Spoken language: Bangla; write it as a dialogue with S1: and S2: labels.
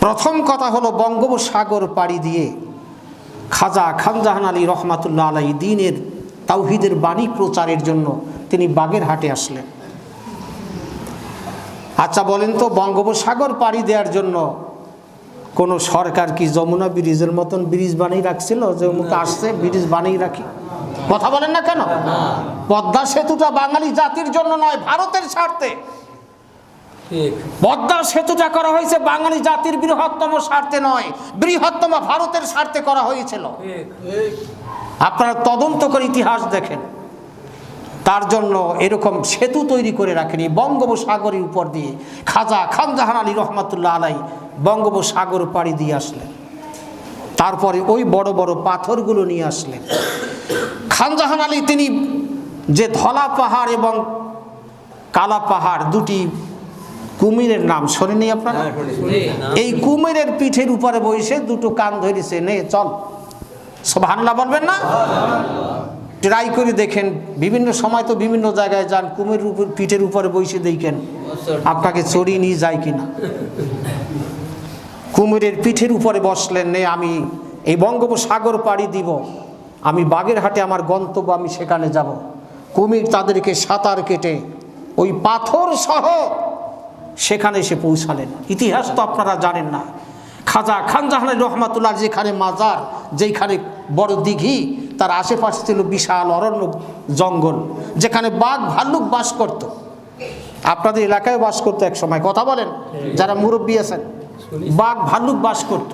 S1: প্রথম কথা হলো বঙ্গোপসাগর পাড়ি দিয়ে খাজা খানজাহান আলী রহমাতুল্লাহ আলাই দ্বীনের তাওহীদের বাণী প্রচারের জন্য তিনি বাগেরহাটে আসলেন। আচ্ছা বলেন তো, বঙ্গোপসাগর পাড়ি দেওয়ার জন্য কোনো সরকার কি যমুনা ব্রিজের মতন ব্রিজ বানিয়ে রাখছিল যে অমুক আসছে ব্রিজ বানিয়ে রাখি? কথা বলেন না কেন? পদ্মা সেতুটা বাঙালি জাতির জন্য নয়, ভারতের স্বার্থে। পদ্মা সেতুটা করা হয়েছে বাঙালি জাতির বৃহত্তম স্বার্থে নয়, বৃহত্তম ভারতের স্বার্থে করা হয়েছিল। আপনারা তদন্ত করে ইতিহাস দেখেন। তার জন্য এরকম সেতু তৈরি করে রাখেনি, বঙ্গোপসাগরের উপর দিয়ে খাজা খানজাহান আলী রহমাতুল্লাহ আলাই বঙ্গোপসাগর পাড়ি দিয়ে আসলেন। তারপরে ওই বড় বড় পাথরগুলো নিয়ে আসলেন। খানজাহান আলী তিনি যে ধলা পাহাড় এবং কালা পাহাড় দুটি কুমিরের নাম শোনেনি আপনারা? এই কুমিরের পিঠের উপরে বসে দুটো কান ধরেছে, নে চল, সুবহানাল্লাহ বলবেন না? ট্রাই করে দেখেন, বিভিন্ন সময় তো বিভিন্ন জায়গায় যান, কুমিরের উপর পিঠের উপরে বসে দেখেন আপনাকে চড়িয়ে নিয়ে যায় কিনা। কুমিরের পিঠের উপরে বসলেন, নে আমি এই বঙ্গোপসাগর পাড়ি দিব, আমি বাগেরহাটে আমার গন্তব্য, আমি সেখানে যাব। কুমির তাদেরকে সাঁতার কেটে ওই পাথর সহ সেখানে এসে পৌঁছালেন। ইতিহাস তো আপনারা জানেন না। খাজা খানজাহান আলী রহমাতুল্লাহ যেখানে মাজার, যেখানে বড় দিঘি, তার আশেপাশে ছিল বিশাল অরণ্য জঙ্গল, যেখানে বাঘ ভাল্লুক বাস করত। আপনাদের এলাকায় বাস করতো এক সময়, কথা বলেন যারা মুরব্বী আছেন, বাঘ ভাল্লুক বাস করত।